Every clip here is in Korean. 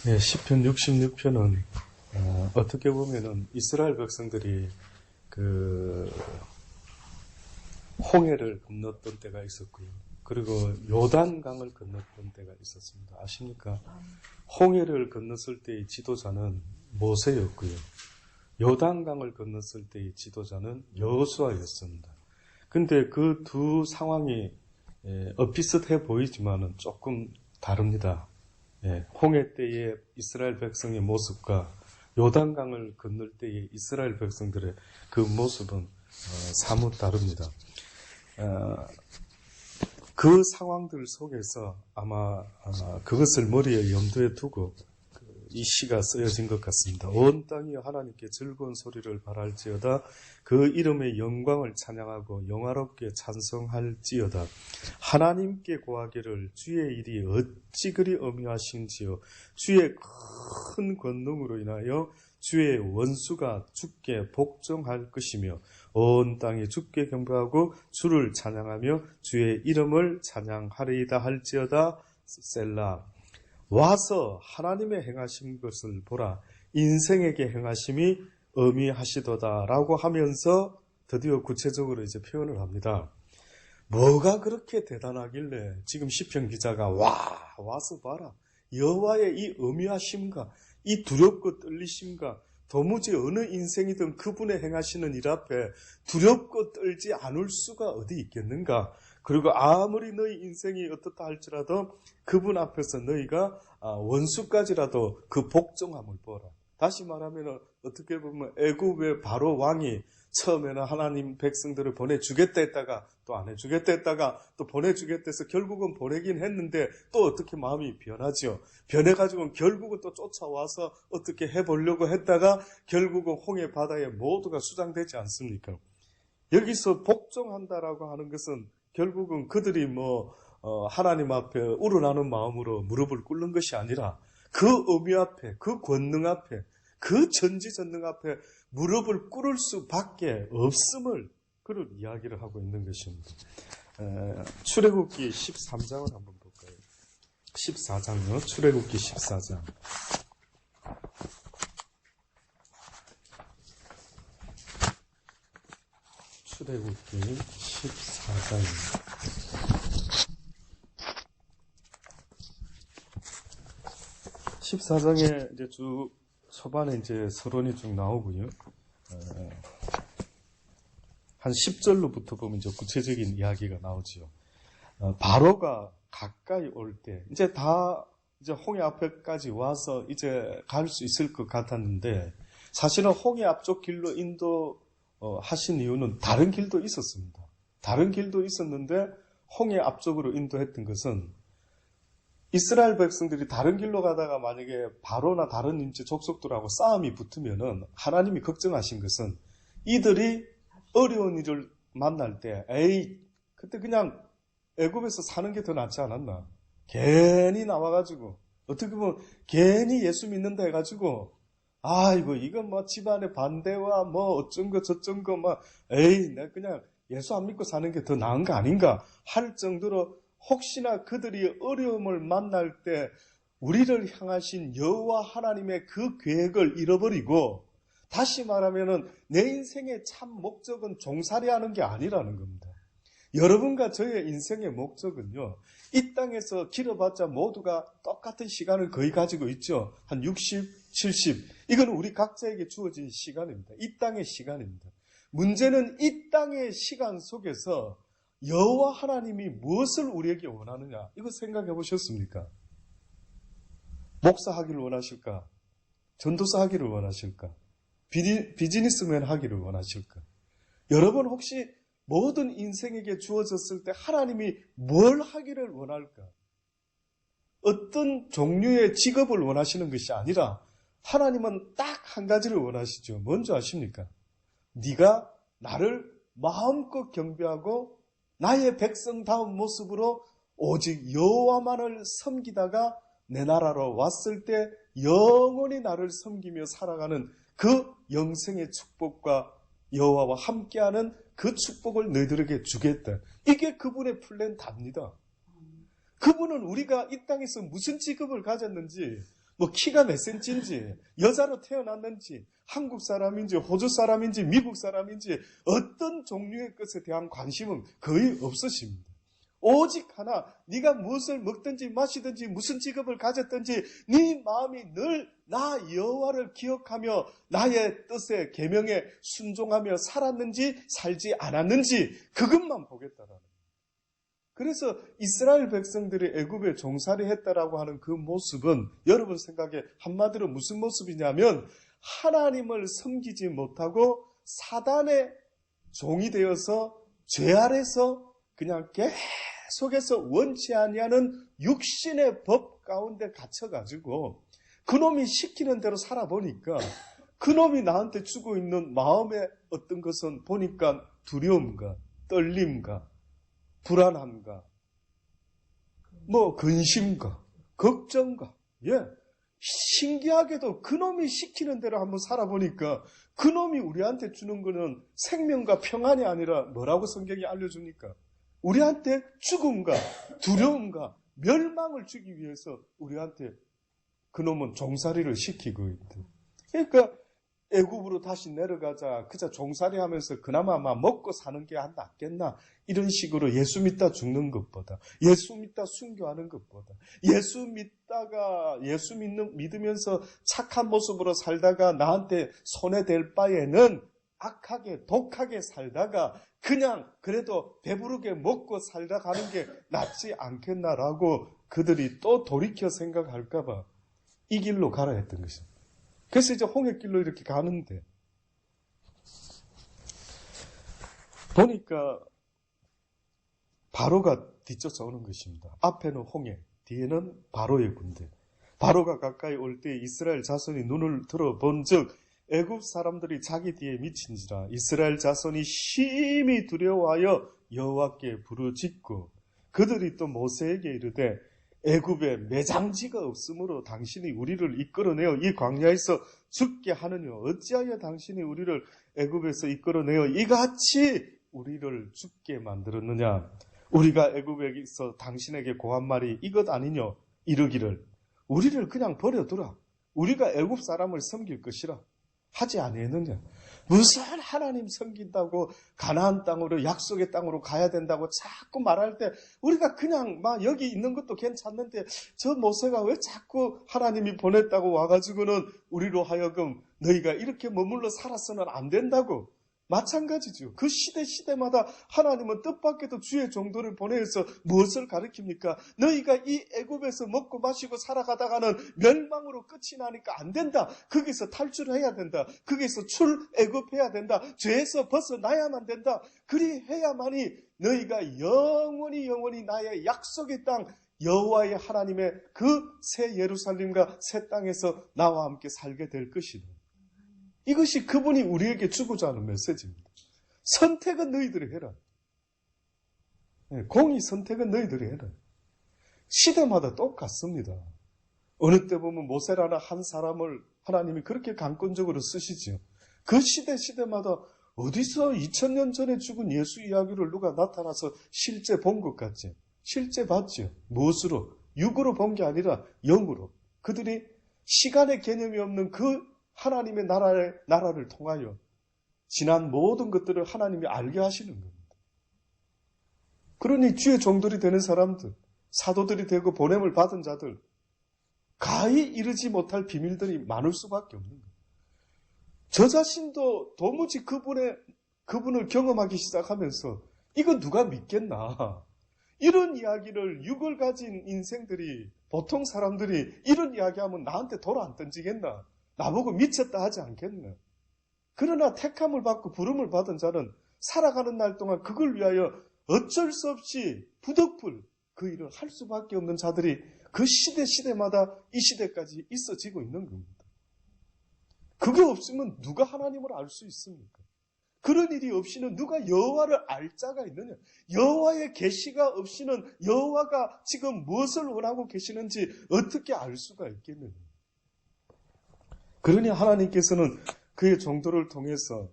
예, 시편 66편은 어떻게 보면은 이스라엘 백성들이 그 홍해를 건넜던 때가 있었고요. 그리고 요단강을 건넜던 때가 있었습니다. 아십니까? 홍해를 건넜을 때의 지도자는 모세였고요. 요단강을 건넜을 때의 지도자는 여호수아였습니다. 근데 그 두 상황이 비슷해 보이지만은 조금 다릅니다. 홍해 때의 이스라엘 백성의 모습과 요단강을 건널 때의 이스라엘 백성들의 그 모습은 사뭇 다릅니다. 그 상황들 속에서 아마 그것을 머리에 염두에 두고 이 시가 쓰여진 것 같습니다. 온 땅이 하나님께 즐거운 소리를 발할지어다. 그 이름의 영광을 찬양하고 영화롭게 찬송할지어다. 하나님께 고하기를 주의 일이 어찌 그리 엄요하신지요. 주의 큰 권능으로 인하여 주의 원수가 주께 복종할 것이며 온 땅이 주께 경배하고 주를 찬양하며 주의 이름을 찬양하리이다 할지어다. 셀라. 와서 하나님의 행하신 것을 보라. 인생에게 행하심이 어미하시도다 라고 하면서 드디어 구체적으로 이제 표현을 합니다. 뭐가 그렇게 대단하길래 지금 시편 기자가 와서 봐라. 여호와의 이 어미하심과 이 두렵고 떨리심과 도무지 어느 인생이든 그분의 행하시는 일 앞에 두렵고 떨지 않을 수가 어디 있겠는가. 그리고 아무리 너희 인생이 어떻다 할지라도 그분 앞에서 너희가 원수까지라도 그 복종함을 보라. 다시 말하면 어떻게 보면 애굽의 바로 왕이 처음에는 하나님 백성들을 보내주겠다 했다가 또 안 해주겠다 했다가 또 보내주겠다 해서 결국은 보내긴 했는데 또 어떻게 마음이 변하죠. 변해가지고 결국은 또 쫓아와서 어떻게 해보려고 했다가 결국은 홍해 바다에 모두가 수장되지 않습니까? 여기서 복종한다라고 하는 것은 결국은 그들이 하나님 앞에 우러나는 마음으로 무릎을 꿇는 것이 아니라 그 의미 앞에, 그 권능 앞에, 그 전지전능 앞에 무릎을 꿇을 수밖에 없음을 그런 이야기를 하고 있는 것입니다. 출애굽기 13장을 한번 볼까요? 14장요. 출애굽기 14장. 출애굽기 14장입니다. 14장에 이제 초반에 이제 서론이 쭉 나오고요. 한 10절로부터 보면 이제 구체적인 이야기가 나오지요. 바로가 가까이 올 때, 이제 홍해 앞에까지 와서 이제 갈 수 있을 것 같았는데, 사실은 홍해 앞쪽 길로 하신 이유는 다른 길도 있었습니다. 다른 길도 있었는데 홍해 앞쪽으로 인도했던 것은 이스라엘 백성들이 다른 길로 가다가 만약에 바로나 다른 인체 족속들하고 싸움이 붙으면은 하나님이 걱정하신 것은 이들이 어려운 일을 만날 때 그때 그냥 애굽에서 사는 게 더 낫지 않았나. 괜히 나와가지고 어떻게 보면 괜히 예수 믿는다 해가지고 이건 집안의 반대와 어쩐 거 저쩐 거 내가 그냥 예수 안 믿고 사는 게 더 나은 거 아닌가 할 정도로 혹시나 그들이 어려움을 만날 때 우리를 향하신 여호와 하나님의 그 계획을 잃어버리고 다시 말하면은 내 인생의 참 목적은 종살이하는 게 아니라는 겁니다. 여러분과 저의 인생의 목적은요. 이 땅에서 길어봤자 모두가 똑같은 시간을 거의 가지고 있죠. 한 60, 70. 이건 우리 각자에게 주어진 시간입니다. 이 땅의 시간입니다. 문제는 이 땅의 시간 속에서 여호와 하나님이 무엇을 우리에게 원하느냐? 이거 생각해 보셨습니까? 목사하기를 원하실까? 전도사 하기를 원하실까? 비즈니스맨 하기를 원하실까? 여러분 혹시 모든 인생에게 주어졌을 때 하나님이 뭘 하기를 원할까? 어떤 종류의 직업을 원하시는 것이 아니라 하나님은 딱 한 가지를 원하시죠. 뭔지 아십니까? 네가 나를 마음껏 경배하고 나의 백성다운 모습으로 오직 여호와만을 섬기다가 내 나라로 왔을 때 영원히 나를 섬기며 살아가는 그 영생의 축복과 여호와와 함께하는 그 축복을 너희들에게 주겠다. 이게 그분의 플랜 답니다. 그분은 우리가 이 땅에서 무슨 직업을 가졌는지 뭐 키가 몇 센치인지, 여자로 태어났는지, 한국 사람인지, 호주 사람인지, 미국 사람인지 어떤 종류의 것에 대한 관심은 거의 없으십니다. 오직 하나, 네가 무엇을 먹든지 마시든지 무슨 직업을 가졌든지 네 마음이 늘 나 여호와를 기억하며 나의 뜻에 계명에 순종하며 살았는지 살지 않았는지 그것만 보겠다라는. 그래서 이스라엘 백성들이 애굽에 종살이 했다라고 하는 그 모습은 여러분 생각에 한마디로 무슨 모습이냐면 하나님을 섬기지 못하고 사단의 종이 되어서 죄 아래서 그냥 계속해서 원치 아니하는 육신의 법 가운데 갇혀가지고 그놈이 시키는 대로 살아보니까 그놈이 나한테 주고 있는 마음의 어떤 것은 보니까 두려움과 떨림과 불안함과 뭐 근심과 걱정과 신기하게도 그놈이 시키는 대로 한번 살아보니까 그놈이 우리한테 주는 거는 생명과 평안이 아니라 뭐라고 성경이 알려줍니까? 우리한테 죽음과 두려움과 멸망을 주기 위해서 우리한테 그놈은 종살이를 시키고 있다. 그러니까 애굽으로 다시 내려가자. 그저 종살이 하면서 그나마 먹고 사는 게 안 낫겠나. 이런 식으로 예수 믿다 죽는 것보다, 예수 믿다 순교하는 것보다, 예수 믿으면서 착한 모습으로 살다가 나한테 손해될 바에는 악하게 독하게 살다가 그냥 그래도 배부르게 먹고 살다 가는 게 낫지 않겠나라고 그들이 또 돌이켜 생각할까 봐 이 길로 가라 했던 것입니다. 그래서 이제 홍해길로 이렇게 가는데 보니까 바로가 뒤쫓아오는 것입니다. 앞에는 홍해, 뒤에는 바로의 군대. 바로가 가까이 올 때 이스라엘 자손이 눈을 들어본 즉 애굽 사람들이 자기 뒤에 미친지라 이스라엘 자손이 심히 두려워하여 여호와께 부르짖고 그들이 또 모세에게 이르되 애굽에 매장지가 없으므로 당신이 우리를 이끌어내어 이 광야에서 죽게 하느냐 어찌하여 당신이 우리를 애굽에서 이끌어내어 이같이 우리를 죽게 만들었느냐 우리가 애굽에서 당신에게 고한 말이 이것 아니뇨 이르기를 우리를 그냥 버려두라 우리가 애굽 사람을 섬길 것이라 하지 아니했느냐 무슨 하나님 섬긴다고 가나안 땅으로 약속의 땅으로 가야 된다고 자꾸 말할 때 우리가 그냥 막 여기 있는 것도 괜찮는데 저 모세가 왜 자꾸 하나님이 보냈다고 와가지고는 우리로 하여금 너희가 이렇게 머물러 살아서는 안 된다고 마찬가지죠. 그 시대마다 하나님은 뜻밖에도 주의 종도를 보내서 무엇을 가르칩니까? 너희가 이 애굽에서 먹고 마시고 살아가다가는 멸망으로 끝이 나니까 안 된다. 거기서 탈출해야 된다. 거기서 출애굽해야 된다. 죄에서 벗어나야만 된다. 그리 해야만이 너희가 영원히 나의 약속의 땅 여호와의 하나님의 그 새 예루살렘과 새 땅에서 나와 함께 살게 될 것이다. 이것이 그분이 우리에게 주고자 하는 메시지입니다. 선택은 너희들이 해라. 공의 선택은 너희들이 해라. 시대마다 똑같습니다. 어느 때 보면 모세라는 한 사람을 하나님이 그렇게 강권적으로 쓰시죠. 그 시대마다 어디서 2000년 전에 죽은 예수 이야기를 누가 나타나서 실제 본 것 같지? 실제 봤죠. 무엇으로? 육으로 본 게 아니라 영으로. 그들이 시간의 개념이 없는 그 하나님의 나라를 통하여 지난 모든 것들을 하나님이 알게 하시는 겁니다. 그러니 주의 종들이 되는 사람들, 사도들이 되고 보냄을 받은 자들, 가히 이르지 못할 비밀들이 많을 수밖에 없는 거예요. 저 자신도 도무지 그분을 경험하기 시작하면서 이건 누가 믿겠나? 이런 이야기를 육을 가진 인생들이 보통 사람들이 이런 이야기하면 나한테 돌 안 던지겠나? 나보고 미쳤다 하지 않겠나? 그러나 택함을 받고 부름을 받은 자는 살아가는 날 동안 그걸 위하여 어쩔 수 없이 부득불 그 일을 할 수밖에 없는 자들이 그 시대마다 이 시대까지 있어지고 있는 겁니다. 그게 없으면 누가 하나님을 알 수 있습니까? 그런 일이 없이는 누가 여호와를 알 자가 있느냐? 여호와의 계시가 없이는 여호와가 지금 무엇을 원하고 계시는지 어떻게 알 수가 있겠느냐? 그러니 하나님께서는 그의 종도를 통해서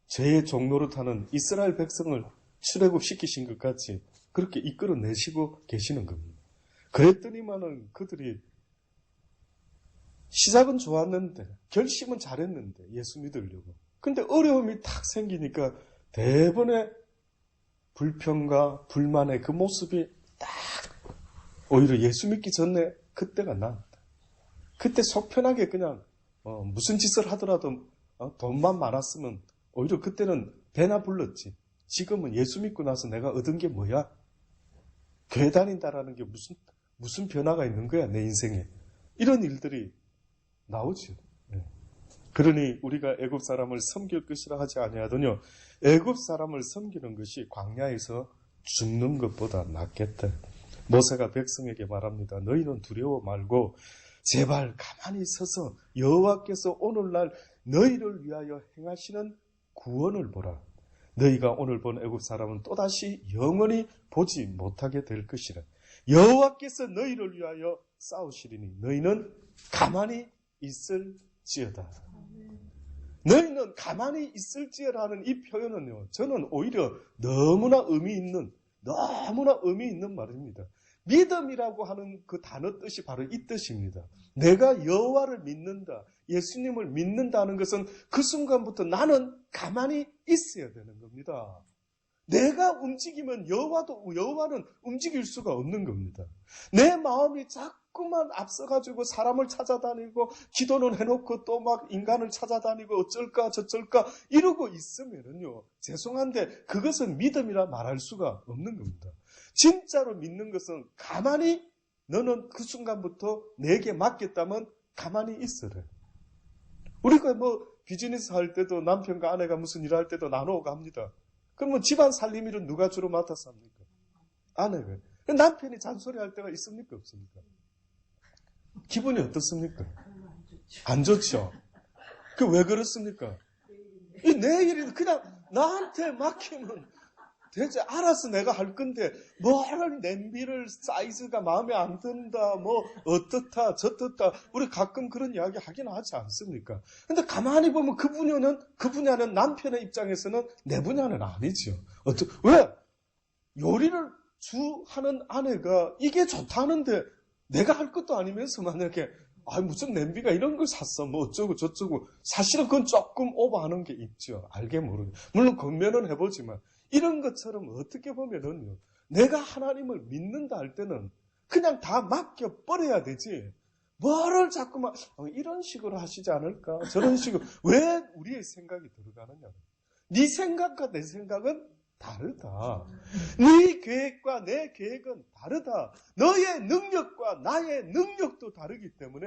죄의 종노릇하는 이스라엘 백성을 출애굽시키신 것 같이 그렇게 이끌어내시고 계시는 겁니다. 그랬더니만은 그들이 시작은 좋았는데, 결심은 잘했는데, 예수 믿으려고. 근데 어려움이 탁 생기니까 대번에 불평과 불만의 그 모습이 딱 오히려 예수 믿기 전에 그때가 납니다. 그때 속 편하게 그냥 무슨 짓을 하더라도 돈만 많았으면 오히려 그때는 배나 불렀지. 지금은 예수 믿고 나서 내가 얻은 게 뭐야? 교회 다닌다라는 게 무슨 변화가 있는 거야, 내 인생에. 이런 일들이 나오죠. 그러니 우리가 애굽 사람을 섬길 것이라 하지 아니하더뇨. 애굽 사람을 섬기는 것이 광야에서 죽는 것보다 낫겠다. 모세가 백성에게 말합니다. 너희는 두려워 말고 제발 가만히 서서 여호와께서 오늘날 너희를 위하여 행하시는 구원을 보라. 너희가 오늘 본 애굽 사람은 또다시 영원히 보지 못하게 될 것이라. 여호와께서 너희를 위하여 싸우시리니 너희는 가만히 있을지어다. 너희는 가만히 있을지어라는 이 표현은요, 저는 오히려 너무나 의미 있는 말입니다. 믿음이라고 하는 그 단어 뜻이 바로 이 뜻입니다. 내가 여호와를 믿는다, 예수님을 믿는다는 것은 그 순간부터 나는 가만히 있어야 되는 겁니다. 내가 움직이면 여호와는 움직일 수가 없는 겁니다. 내 마음이 자꾸만 앞서가지고 사람을 찾아다니고 기도는 해놓고 또 막 인간을 찾아다니고 어쩔까 저쩔까 이러고 있으면은요, 죄송한데 그것은 믿음이라 말할 수가 없는 겁니다. 진짜로 믿는 것은 가만히 너는 그 순간부터 내게 맡겼다면 가만히 있으래. 우리가 비즈니스 할 때도 남편과 아내가 무슨 일 할 때도 나누어 갑니다. 그러면 집안 살림 일은 누가 주로 맡아서 합니까? 아내가. 남편이 잔소리할 때가 있습니까? 없습니까? 기분이 어떻습니까? 안 좋죠? 그 왜 그렇습니까? 내 일이 그냥 나한테 맡기면 대체 알아서 내가 할 건데 뭘 냄비를 사이즈가 마음에 안 든다, 어떻다 저떻다, 우리 가끔 그런 이야기 하긴 하지 않습니까? 근데 가만히 보면 그 분야는 남편의 입장에서는 내 분야는 아니죠. 왜? 요리를 하는 아내가 이게 좋다는데 내가 할 것도 아니면서 만약에 무슨 냄비가 이런 걸 샀어, 어쩌고 저쩌고, 사실은 그건 조금 오버하는 게 있죠. 알게 모르게. 물론 권면은 해보지만 이런 것처럼 어떻게 보면은요, 내가 하나님을 믿는다 할 때는 그냥 다 맡겨버려야 되지. 뭐를 자꾸만 이런 식으로 하시지 않을까? 저런 식으로. 왜 우리의 생각이 들어가느냐? 네 생각과 내 생각은 다르다. 네 계획과 내 계획은 다르다. 너의 능력과 나의 능력도 다르기 때문에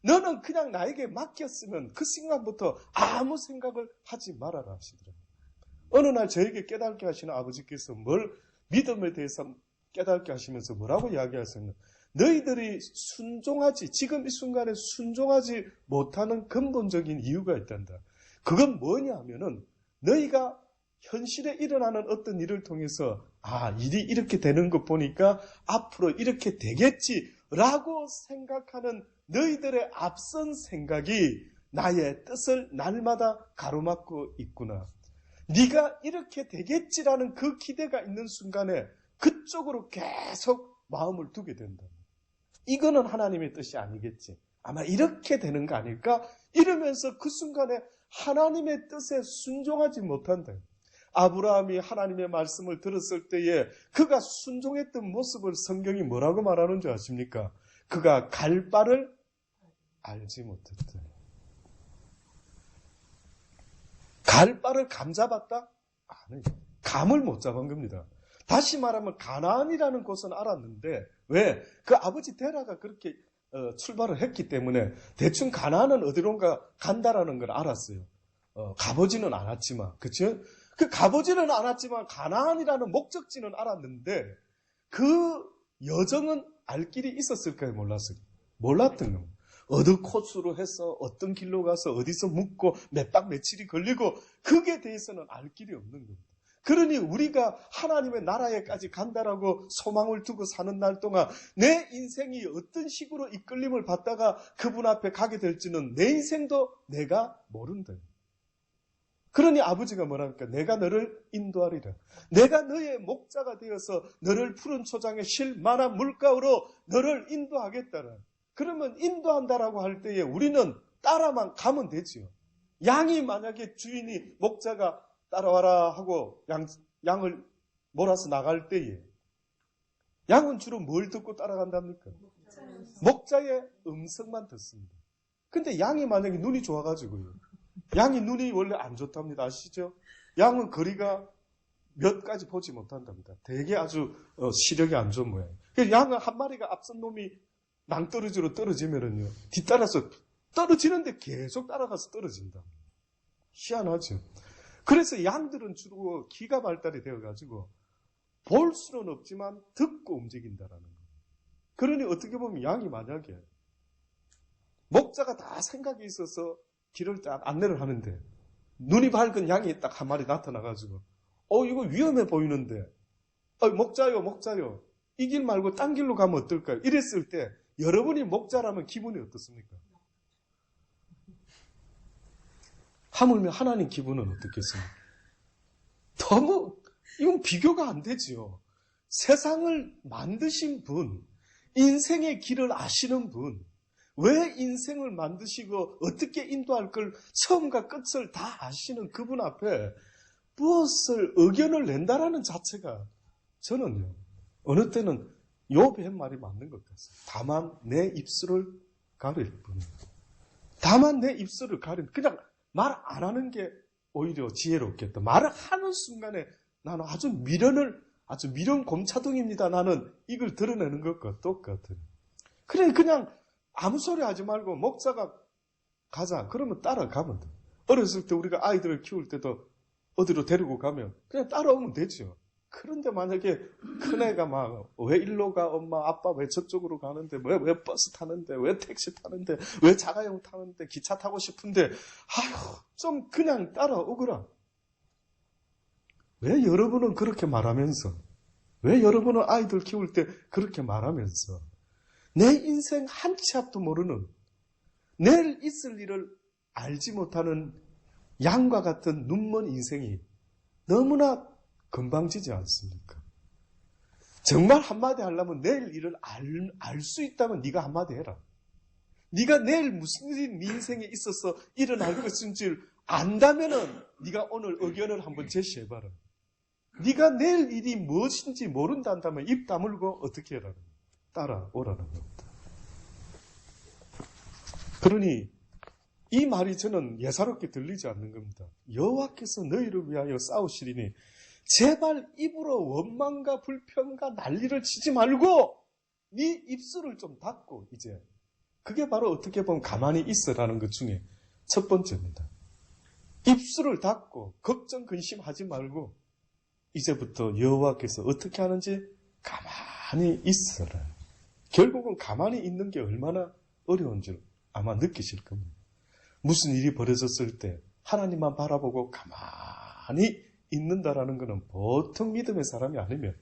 너는 그냥 나에게 맡겼으면 그 순간부터 아무 생각을 하지 말아라 하시더라고요. 어느 날 저에게 깨닫게 하시는 아버지께서 믿음에 대해서 깨닫게 하시면서 뭐라고 이야기하셨냐면, 너희들이 지금 이 순간에 순종하지 못하는 근본적인 이유가 있단다. 그건 뭐냐 하면은 너희가 현실에 일어나는 어떤 일을 통해서 일이 이렇게 되는 것 보니까 앞으로 이렇게 되겠지라고 생각하는 너희들의 앞선 생각이 나의 뜻을 날마다 가로막고 있구나. 네가 이렇게 되겠지라는 그 기대가 있는 순간에 그쪽으로 계속 마음을 두게 된다. 이거는 하나님의 뜻이 아니겠지. 아마 이렇게 되는 거 아닐까? 이러면서 그 순간에 하나님의 뜻에 순종하지 못한다. 아브라함이 하나님의 말씀을 들었을 때에 그가 순종했던 모습을 성경이 뭐라고 말하는 줄 아십니까? 그가 갈 바를 알지 못했다. 갈 바를 감 잡았다? 아니, 감을 못 잡은 겁니다. 다시 말하면 가나안이라는 곳은 알았는데, 왜? 그 아버지 데라가 그렇게 출발을 했기 때문에 대충 가나안은 어디론가 간다라는 걸 알았어요. 가보지는 않았지만, 그쵸? 그 가보지는 않았지만 가나안이라는 목적지는 알았는데 그 여정은 알 길이 있었을까요? 몰랐어요. 몰랐던 겁니다. 어느 코스로 해서 어떤 길로 가서 어디서 묵고 몇 박 며칠이 걸리고 그게 대해서는 알 길이 없는 겁니다. 그러니 우리가 하나님의 나라에까지 간다라고 소망을 두고 사는 날 동안 내 인생이 어떤 식으로 이끌림을 받다가 그분 앞에 가게 될지는 내 인생도 내가 모른다. 그러니 아버지가 뭐랍니까? 내가 너를 인도하리라. 내가 너의 목자가 되어서 너를 푸른 초장에 쉴 만한 물가로 너를 인도하겠다라. 그러면 인도한다라고 할 때에 우리는 따라만 가면 되지요. 양이 만약에 주인이 목자가 따라와라 하고 양을 몰아서 나갈 때에 양은 주로 뭘 듣고 따라간답니까? 목자의 음성만 듣습니다. 근데 양이 만약에 눈이 좋아가지고요. 양이 눈이 원래 안 좋답니다. 아시죠? 양은 거리가 몇 가지 보지 못한답니다. 되게 아주 시력이 안 좋은 모양이에요. 그래서 양은 한 마리가 앞선 놈이 낭떠러지로 떨어지면은요, 뒤따라서 떨어지는데 계속 따라가서 떨어진다. 희한하죠. 그래서 양들은 주로 기가 발달이 되어가지고 볼 수는 없지만 듣고 움직인다라는 거예요. 그러니 어떻게 보면 양이 만약에 목자가 다 생각이 있어서 길을 딱 안내를 하는데 눈이 밝은 양이 딱 한 마리 나타나가지고 이거 위험해 보이는데 목자요 이 길 말고 딴 길로 가면 어떨까요? 이랬을 때 여러분이 목자라면 기분이 어떻습니까? 하물며 하나님 기분은 어떻겠습니까? 너무 이건 비교가 안 되지요. 세상을 만드신 분, 인생의 길을 아시는 분, 왜 인생을 만드시고 어떻게 인도할 걸 처음과 끝을 다 아시는 그분 앞에 무엇을 의견을 낸다라는 자체가 저는요, 어느 때는 욥의 말이 맞는 것 같습니다. 다만 내 입술을 가릴 뿐. 다만 내 입술을 그냥 말 안 하는 게 오히려 지혜롭겠다. 말을 하는 순간에 나는 아주 미련 곰차둥입니다. 나는 이걸 드러내는 것과 똑같은. 그냥 아무 소리 하지 말고 목자가 가자. 그러면 따라가면 돼. 어렸을 때 우리가 아이들을 키울 때도 어디로 데리고 가면 그냥 따라오면 되죠. 그런데 만약에 큰애가 막 왜 일로 가? 엄마 아빠 왜 저쪽으로 가는데 왜 버스 타는데 왜 택시 타는데 왜 자가용 타는데 기차 타고 싶은데 아휴 좀 그냥 따라오거라. 왜 여러분은 그렇게 말하면서 왜 여러분은 아이들 키울 때 그렇게 말하면서 내 인생 한 치 앞도 모르는 내일 있을 일을 알지 못하는 양과 같은 눈먼 인생이 너무나 건방지지 않습니까? 정말 한마디 하려면 내일 일을 알 수 있다면 네가 한마디 해라. 네가 내일 무슨 일이 네 인생에 있어서 일어날 것인지 안다면은 네가 오늘 의견을 한번 제시해봐라. 네가 내일 일이 무엇인지 모른다 한다면 입 다물고 어떻게 해라. 따라오라는 겁니다. 그러니 이 말이 저는 예사롭게 들리지 않는 겁니다. 여호와께서 너희를 위하여 싸우시리니 제발 입으로 원망과 불평과 난리를 치지 말고 네 입술을 좀 닫고 이제 그게 바로 어떻게 보면 가만히 있으라는 것 중에 첫 번째입니다. 입술을 닫고 걱정 근심하지 말고 이제부터 여호와께서 어떻게 하는지 가만히 있어라. 결국은 가만히 있는 게 얼마나 어려운 줄 아마 느끼실 겁니다. 무슨 일이 벌어졌을 때 하나님만 바라보고 가만히 있는다라는 것은 보통 믿음의 사람이 아니면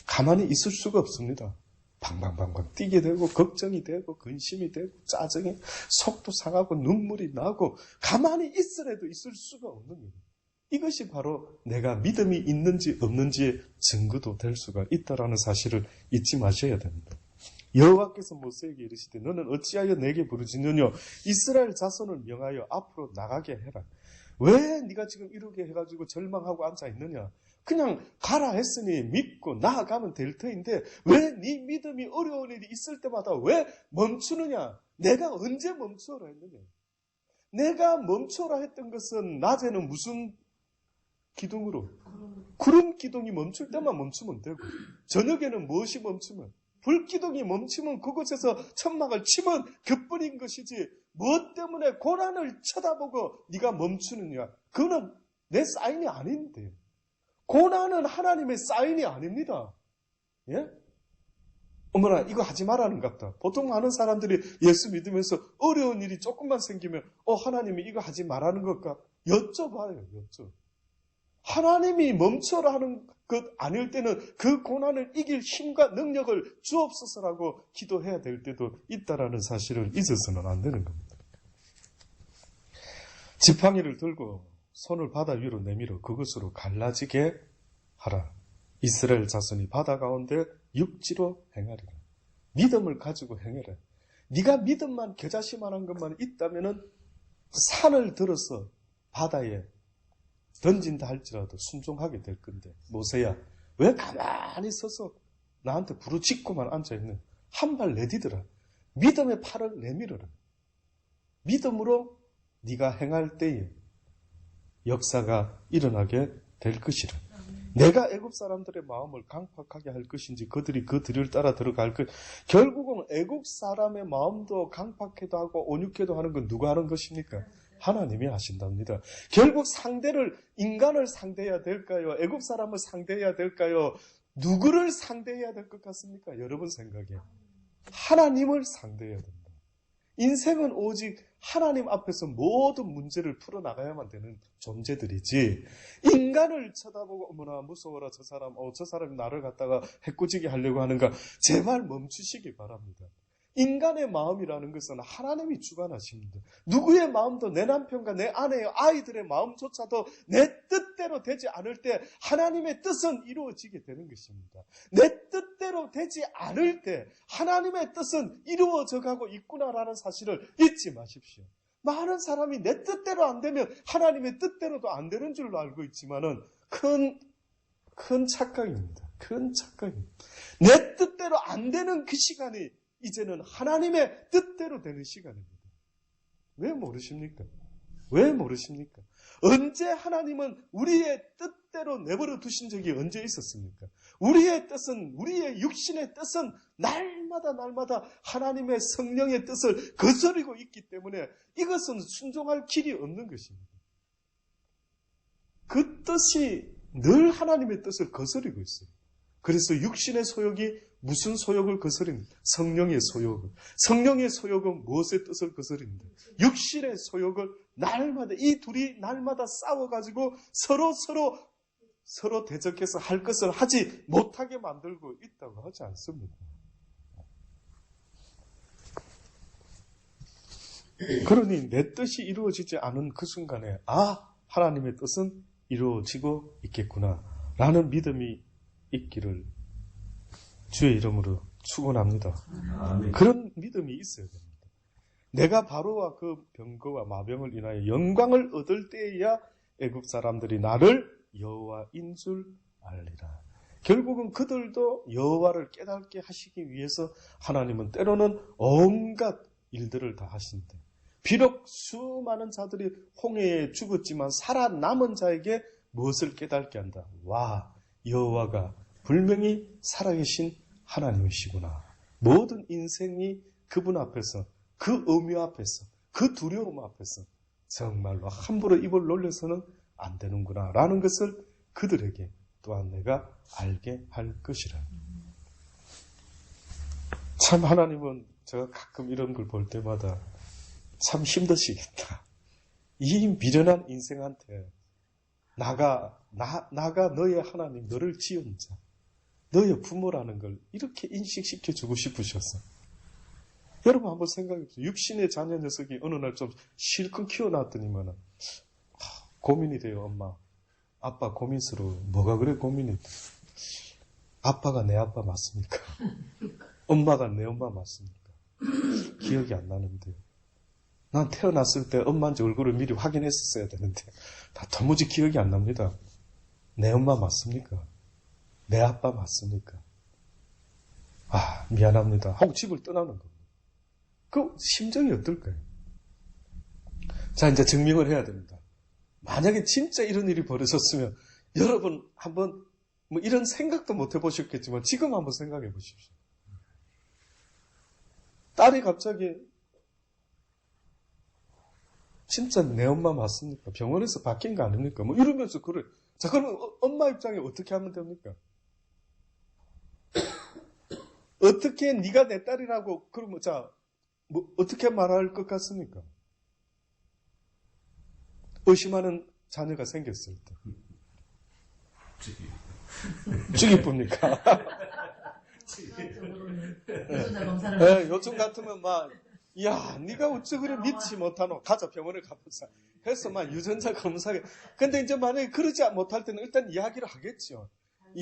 가만히 있을 수가 없습니다. 방방방방 뛰게 되고 걱정이 되고 근심이 되고 짜증이 속도 상하고 눈물이 나고 가만히 있으래도 있을 수가 없는 거예요. 이것이 바로 내가 믿음이 있는지 없는지의 증거도 될 수가 있다는 사실을 잊지 마셔야 됩니다. 여호와께서 모세에게 이르시되 너는 어찌하여 내게 부르짖느냐 이스라엘 자손을 명하여 앞으로 나가게 해라. 왜 네가 지금 이렇게 해가지고 절망하고 앉아있느냐. 그냥 가라 했으니 믿고 나아가면 될 터인데 왜 네 믿음이 어려운 일이 있을 때마다 왜 멈추느냐. 내가 언제 멈추어라 했느냐. 내가 멈추어라 했던 것은 낮에는 무슨 기둥으로? 구름 기둥이 멈출 때만 멈추면 되고 저녁에는 무엇이 멈추면? 불기둥이 멈추면 그곳에서 천막을 치면 그뿐인 것이지 무엇 때문에 고난을 쳐다보고 네가 멈추느냐. 그거는 내 사인이 아닌데. 고난은 하나님의 사인이 아닙니다. 예? 어머나 이거 하지 말라는 것 같다. 보통 많은 사람들이 예수 믿으면서 어려운 일이 조금만 생기면 하나님이 이거 하지 말라는 것과 여쭤봐요. 하나님이 멈춰라 하는 것 아닐 때는 그 고난을 이길 힘과 능력을 주옵소서라고 기도해야 될 때도 있다라는 사실을 잊어서는 안 되는 겁니다. 지팡이를 들고 손을 바다 위로 내밀어 그것으로 갈라지게 하라. 이스라엘 자손이 바다 가운데 육지로 행하리라. 믿음을 가지고 행해라. 네가 믿음만 겨자씨만한 것만 있다면은 산을 들어서 바다에 던진다 할지라도 순종하게 될 건데 모세야 왜 가만히 서서 나한테 부르짖고만 앉아있는 한 발 내디더라. 믿음의 팔을 내밀어라. 믿음으로 네가 행할 때에 역사가 일어나게 될 것이라. 내가 애굽 사람들의 마음을 강팍하게 할 것인지 그들이 그 뒤를 따라 들어갈 것. 결국은 애굽 사람의 마음도 강팍해도 하고 온유케도 하는 건 누가 하는 것입니까? 하나님이 하신답니다. 결국 상대를 인간을 상대해야 될까요? 애굽 사람을 상대해야 될까요? 누구를 상대해야 될 것 같습니까? 여러분 생각에 하나님을 상대해야 된다. 인생은 오직 하나님 앞에서 모든 문제를 풀어나가야만 되는 존재들이지 인간을 쳐다보고 어머나 무서워라 저 사람이 나를 갖다가 해코지게 하려고 하는가 제발 멈추시기 바랍니다. 인간의 마음이라는 것은 하나님이 주관하십니다. 누구의 마음도 내 남편과 내 아내의 아이들의 마음조차도 내 뜻대로 되지 않을 때 하나님의 뜻은 이루어지게 되는 것입니다. 내 뜻대로 되지 않을 때 하나님의 뜻은 이루어져 가고 있구나라는 사실을 잊지 마십시오. 많은 사람이 내 뜻대로 안 되면 하나님의 뜻대로도 안 되는 줄로 알고 있지만은 큰 착각입니다. 큰 착각입니다. 내 뜻대로 안 되는 그 시간이 이제는 하나님의 뜻대로 되는 시간입니다. 왜 모르십니까? 왜 모르십니까? 언제 하나님은 우리의 뜻대로 내버려 두신 적이 언제 있었습니까? 우리의 뜻은, 우리의 육신의 뜻은 날마다 하나님의 성령의 뜻을 거스르고 있기 때문에 이것은 순종할 길이 없는 것입니다. 그 뜻이 늘 하나님의 뜻을 거스르고 있어요. 그래서 육신의 소욕이 무슨 소욕을 거스립니까? 성령의 소욕을. 성령의 소욕은 무엇의 뜻을 거스립니다. 육신의 소욕을 날마다 이 둘이 날마다 싸워가지고 서로 대적해서 할 것을 하지 못하게 만들고 있다고 하지 않습니다. 그러니 내 뜻이 이루어지지 않은 그 순간에 하나님의 뜻은 이루어지고 있겠구나 라는 믿음이 있기를 주의 이름으로 축원합니다. 그런 믿음이 있어야 됩니다. 내가 바로와 그 병거와 마병을 인하여 영광을 얻을 때에야 애굽 사람들이 나를 여호와인 줄 알리라. 결국은 그들도 여호와를 깨닫게 하시기 위해서 하나님은 때로는 온갖 일들을 다 하신다. 비록 수많은 자들이 홍해에 죽었지만 살아남은 자에게 무엇을 깨닫게 한다. 여호와가 분명히 살아계신 하나님이시구나. 모든 인생이 그분 앞에서, 그 의미 앞에서, 그 두려움 앞에서 정말로 함부로 입을 놀려서는 안 되는구나 라는 것을 그들에게 또한 내가 알게 할 것이라. 참 하나님은 제가 가끔 이런 걸 볼 때마다 참 힘드시겠다. 이 미련한 인생한테 나가 너의 하나님, 너를 지은 자, 너의 부모라는 걸 이렇게 인식시켜주고 싶으셔서. 여러분 한번 생각해보세요. 육신의 자녀 녀석이 어느 날 좀 실컷 키워놨더니만 고민이 돼요. 엄마, 아빠 고민스러워. 뭐가 그래 고민이 돼? 아빠가 내 아빠 맞습니까? 엄마가 내 엄마 맞습니까? 기억이 안 나는데요. 난 태어났을 때 엄마인지 얼굴을 미리 확인했었어야 되는데 다 도무지 기억이 안 납니다. 내 엄마 맞습니까? 내 아빠 맞습니까? 미안합니다 하고 집을 떠나는 겁니다. 그 심정이 어떨까요? 자, 이제 증명을 해야 됩니다. 만약에 진짜 이런 일이 벌어졌으면 여러분 한번 이런 생각도 못 해보셨겠지만 지금 한번 생각해 보십시오. 딸이 갑자기 진짜 내 엄마 맞습니까? 병원에서 바뀐 거 아닙니까? 이러면서 그래. 자, 그러면 엄마 입장에 어떻게 하면 됩니까? 어떻게 네가 내 딸이라고 그러면 어떻게 말할 것 같습니까? 의심하는 자녀가 생겼을 때. 죽이 쁩니까? 네, 요즘 같으면 네가 어째 그래 믿지 못하노? 가자, 병원에 가보자. 해서 유전자 검사를. 근데 이제 만약에 그러지 못할 때는 일단 이야기를 하겠죠.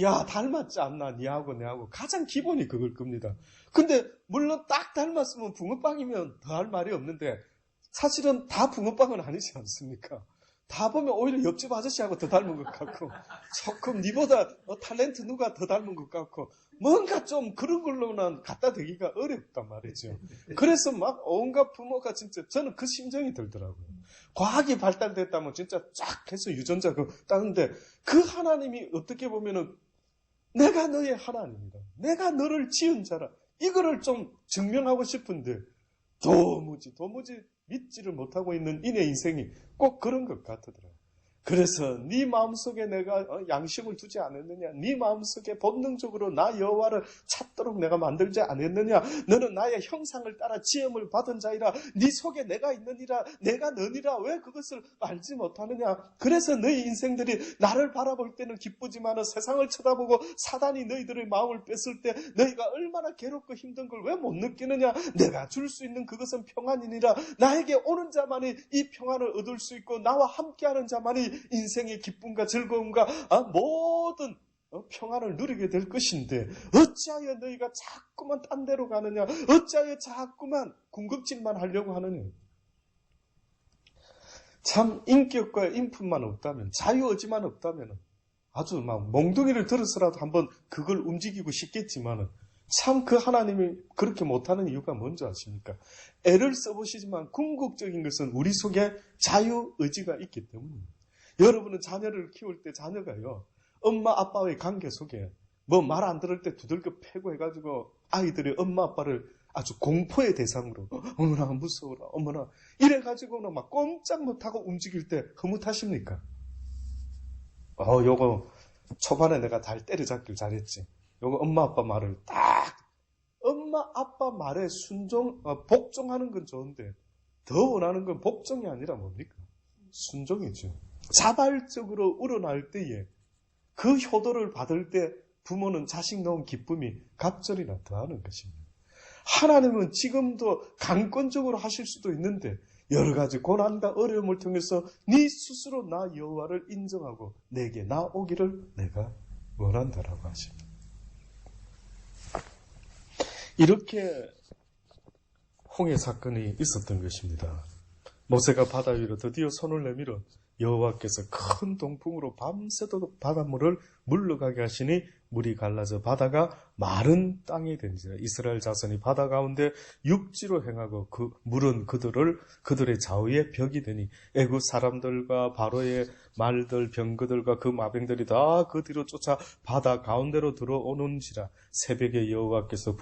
야, 닮았지 않나, 니하고 내하고. 가장 기본이 그걸 겁니다. 근데, 물론 딱 닮았으면 붕어빵이면 더할 말이 없는데, 사실은 다 붕어빵은 아니지 않습니까? 다 보면 오히려 옆집 아저씨하고 더 닮은 것 같고, 조금 니보다 탤런트 누가 더 닮은 것 같고, 뭔가 좀 그런 걸로는 갖다 대기가 어렵단 말이죠. 그래서 막 온갖 부모가 진짜, 저는 그 심정이 들더라고요. 과학이 발달됐다면 진짜 쫙 해서 유전자 따는데, 그 하나님이 어떻게 보면은, 내가 너의 하나님이다. 내가 너를 지은 자라. 이거를 좀 증명하고 싶은데, 도무지 믿지를 못하고 있는 이내 인생이 꼭 그런 것 같더라고요. 그래서 네 마음속에 내가 양심을 두지 않았느냐, 네 마음속에 본능적으로 나 여호와를 찾도록 내가 만들지 않았느냐, 너는 나의 형상을 따라 지음을 받은 자이라, 네 속에 내가 있느니라, 내가 너니라, 왜 그것을 알지 못하느냐. 그래서 너희 인생들이 나를 바라볼 때는 기쁘지만 세상을 쳐다보고 사단이 너희들의 마음을 뺐을 때 너희가 얼마나 괴롭고 힘든 걸 왜 못 느끼느냐. 내가 줄 수 있는 그것은 평안이니라. 나에게 오는 자만이 이 평안을 얻을 수 있고, 나와 함께하는 자만이 인생의 기쁨과 즐거움과 모든 평안을 누리게 될 것인데, 어찌하여 너희가 자꾸만 딴 데로 가느냐, 어찌하여 자꾸만 궁극질만 하려고 하느냐. 참 인격과 인품만 없다면, 자유의지만 없다면 아주 막 몽둥이를 들어서라도 한번 그걸 움직이고 싶겠지만은, 참 그 하나님이 그렇게 못하는 이유가 뭔지 아십니까? 애를 써보시지만 궁극적인 것은 우리 속에 자유의지가 있기 때문입니다. 여러분은 자녀를 키울 때 자녀가요, 엄마 아빠의 관계 속에 뭐 말 안 들을 때 두들겨 패고 해가지고 아이들이 엄마 아빠를 아주 공포의 대상으로, 어머나 무서워라, 어머나 이래가지고는 막 꼼짝 못하고 움직일 때 흐뭇하십니까? 요거 초반에 내가 잘 때려잡길 잘했지. 요거 엄마 아빠 말을 딱, 엄마 아빠 말에 복종하는 건 좋은데 더 원하는 건 복종이 아니라 뭡니까? 순종이죠. 자발적으로 우러날 때에 그 효도를 받을 때 부모는 자식 낳은 기쁨이 갑절이나 더하는 것입니다. 하나님은 지금도 강권적으로 하실 수도 있는데 여러 가지 고난과 어려움을 통해서 네 스스로 나 여호와를 인정하고 내게 나오기를 내가 원한다라고 하십니다. 이렇게 홍해 사건이 있었던 것입니다. 모세가 바다 위로 드디어 손을 내밀어 여호와께서 큰 동풍으로 밤새도록 바닷물을 물러가게 하시니 물이 갈라져 바다가 마른 땅이 된지라. 이스라엘 자손이 바다 가운데 육지로 행하고 그 물은 그들의 좌우에 벽이 되니 애굽 사람들과 바로의 말들 병거들과 그 마병들이 다 그 뒤로 쫓아 바다 가운데로 들어오는지라. 새벽에 여호와께서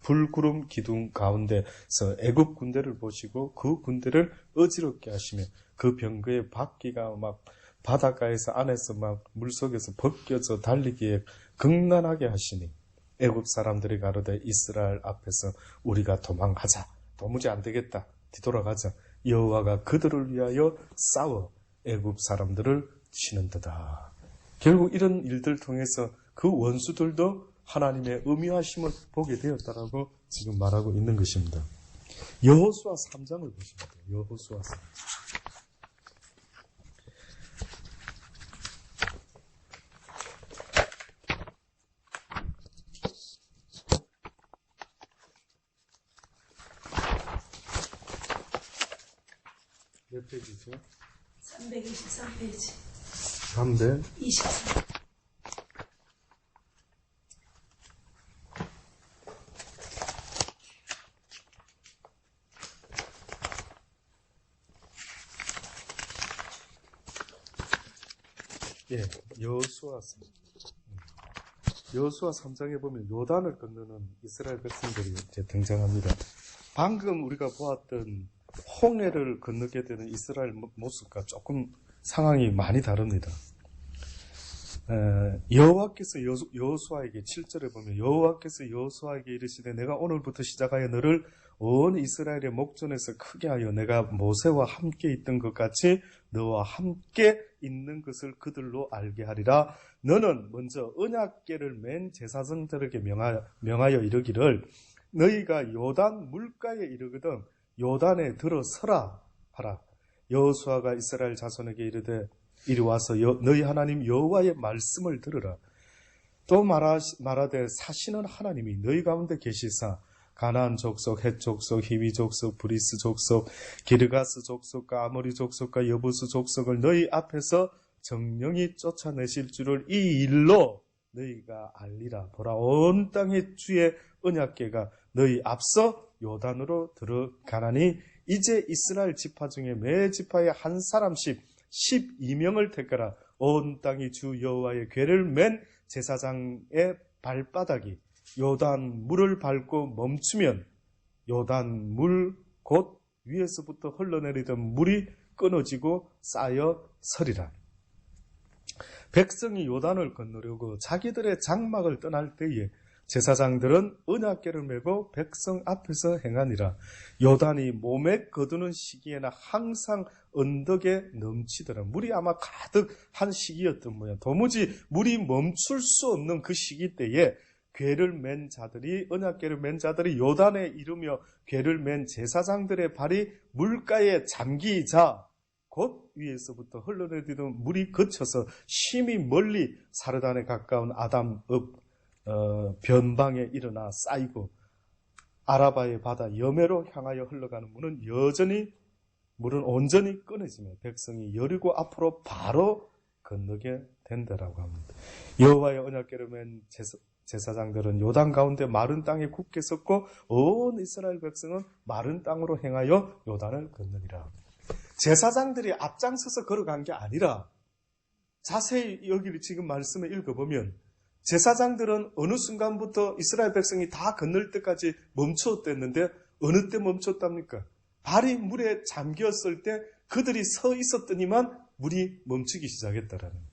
불구름 기둥 가운데서 애굽 군대를 보시고 그 군대를 어지럽게 하시며 그 병거의 바퀴가 막 바닷가에서 안에서 막 물속에서 벗겨져 달리기에 극난하게 하시니 애굽 사람들이 가로되 이스라엘 앞에서 우리가 도망하자. 도무지 안 되겠다. 뒤돌아가자. 여호와가 그들을 위하여 싸워 애굽 사람들을 치는도다. 결국 이런 일들 통해서 그 원수들도 하나님의 음유하심을 보게 되었다라고 지금 말하고 있는 것입니다. 여호수아 3장을 보십니다. 여호수아 3장. 몇 페이지죠? 323페이지. 323. 예, 여호수아 3장에 보면 요단을 건너는 이스라엘 백성들이 이제 등장합니다. 방금 우리가 보았던 홍해를 건너게 되는 이스라엘 모습과 조금 상황이 많이 다릅니다. 여호와께서 여호수아에게 7절에 보면 여호와께서 여호수아에게 이르시되 내가 오늘부터 시작하여 너를 온 이스라엘의 목전에서 크게 하여 내가 모세와 함께 있던 것 같이 너와 함께 있는 것을 그들로 알게 하리라. 너는 먼저 언약궤를 맨 제사장들에게 명하여 이르기를 너희가 요단 물가에 이르거든 요단에 들어서라 하라. 여호수아가 이스라엘 자손에게 이르되 이리 와서 너희 하나님 여호와의 말씀을 들으라. 또 말하되 사시는 하나님이 너희 가운데 계시사 가나안 족속, 헷 족속, 히위 족속, 브리스 족속, 기르가스 족속과 아모리 족속과 여부스 족속을 너희 앞에서 정령이 쫓아내실 줄을 이 일로 너희가 알리라. 보라, 온 땅의 주의 언약궤가 너희 앞서 요단으로 들어가나니 이제 이스라엘 지파 중에 매 지파에 한 사람씩 12명을 택하라. 온 땅이 주 여호와의 궤를 맨 제사장의 발바닥이 요단 물을 밟고 멈추면 요단 물 곧 위에서부터 흘러내리던 물이 끊어지고 쌓여 서리라. 백성이 요단을 건너려고 자기들의 장막을 떠날 때에 제사장들은 언약궤를 메고 백성 앞에서 행하니라. 요단이 몸에 거두는 시기에는 항상 언덕에 넘치더라. 물이 아마 가득한 시기였던 모양. 도무지 물이 멈출 수 없는 그 시기 때에 궤를 맨 자들이, 언약궤를 맨 자들이 요단에 이르며 궤를 맨 제사장들의 발이 물가에 잠기자 곧 위에서부터 흘러내리던 물이 그쳐서 심히 멀리 사르단에 가까운 아담읍 변방에 일어나 쌓이고 아라바의 바다 여매로 향하여 흘러가는 물은 온전히 끊어지며 백성이 여리고 앞으로 바로 건너게 된다라고 합니다. 여호와의 언약궤를 맨 제사장들은 요단 가운데 마른 땅에 굳게 섰고 온 이스라엘 백성은 마른 땅으로 행하여 요단을 건너니라. 제사장들이 앞장서서 걸어간 게 아니라 자세히 여기 지금 말씀을 읽어보면 제사장들은 어느 순간부터 이스라엘 백성이 다 건널 때까지 멈추었댔는데 어느 때 멈췄답니까? 발이 물에 잠겼을 때 그들이 서 있었더니만 물이 멈추기 시작했다라는 거예요.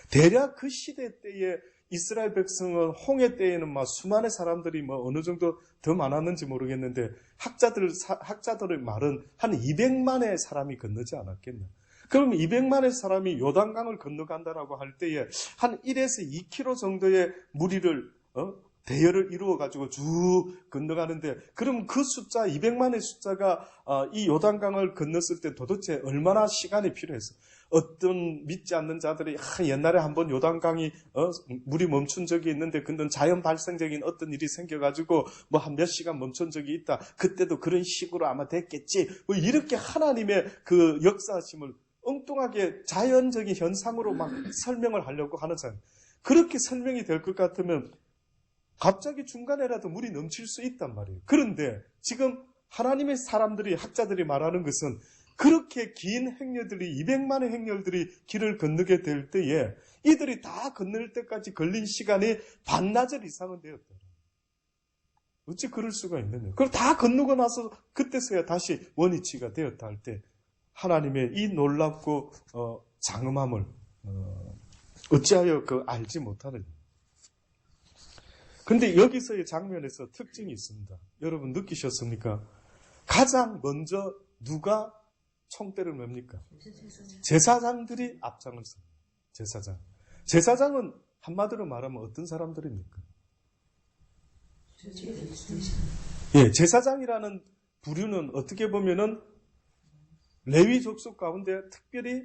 대략 그 시대 때에 이스라엘 백성은 홍해 때에는 막 수많은 사람들이 뭐 어느 정도 더 많았는지 모르겠는데 학자들의 말은 한 200만의 사람이 건너지 않았겠나. 그럼 200만의 사람이 요단강을 건너간다라고 할 때에 한 1에서 2km 정도의 무리를 대열을 이루어가지고 쭉 건너가는데 그럼 그 숫자 200만의 숫자가 이 요단강을 건넜을 때 도대체 얼마나 시간이 필요했어? 어떤 믿지 않는 자들이 옛날에 한번 요단강이 물이 멈춘 적이 있는데 근데 자연 발생적인 어떤 일이 생겨가지고 뭐 한 몇 시간 멈춘 적이 있다. 그때도 그런 식으로 아마 됐겠지. 뭐 이렇게 하나님의 그 역사심을 엉뚱하게 자연적인 현상으로 막 설명을 하려고 하는 사람. 그렇게 설명이 될 것 같으면 갑자기 중간에라도 물이 넘칠 수 있단 말이에요. 그런데 지금 하나님의 사람들이, 학자들이 말하는 것은 그렇게 긴 행렬들이, 200만의 행렬들이 길을 건너게 될 때에 이들이 다 건널 때까지 걸린 시간이 반나절 이상은 되었다. 어찌 그럴 수가 있느냐. 그걸 다 건너고 나서 그때서야 다시 원위치가 되었다 할 때 하나님의 이 놀랍고 장엄함을 어찌하여 알지 못하느냐. 근데 여기서의 장면에서 특징이 있습니다. 여러분 느끼셨습니까? 가장 먼저 누가 총대를 맵니까? 제사장들이 앞장을 섭니다. 제사장은 한마디로 말하면 어떤 사람들입니까? 예, 제사장이라는 부류는 어떻게 보면은 레위 족속 가운데 특별히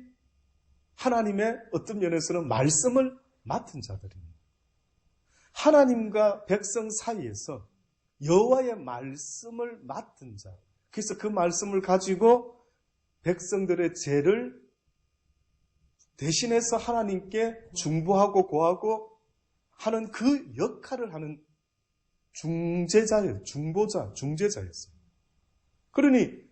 하나님의 어떤 면에서는 말씀을 맡은 자들입니다. 하나님과 백성 사이에서 여호와의 말씀을 맡은 자. 그래서 그 말씀을 가지고 백성들의 죄를 대신해서 하나님께 중보하고 고하고 하는 그 역할을 하는 중재자였어요. 그러니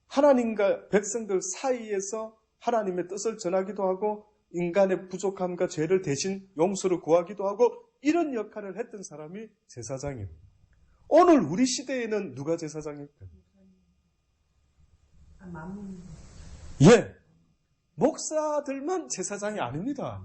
하나님과 백성들 사이에서 하나님의 뜻을 전하기도 하고 인간의 부족함과 죄를 대신 용서를 구하기도 하고 이런 역할을 했던 사람이 제사장입니다. 오늘 우리 시대에는 누가 제사장일까요? 예, 목사들만 제사장이 아닙니다.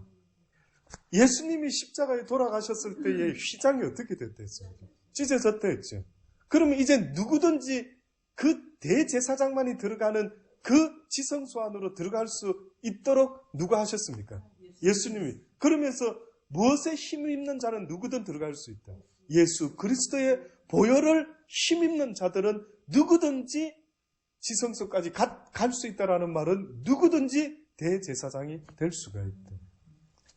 예수님이 십자가에 돌아가셨을 때의 휘장이 어떻게 됐댔어요? 찢어졌다 했죠. 그러면 이제 누구든지 그 대제사장만이 들어가는 그 지성소 안으로 들어갈 수 있도록 누가 하셨습니까? 예수님이. 그러면서 무엇에 힘입는 자는 누구든 들어갈 수 있다. 예수 그리스도의 보혈을 힘입는 자들은 누구든지 지성소까지 갈 수 있다라는 말은 누구든지 대제사장이 될 수가 있다.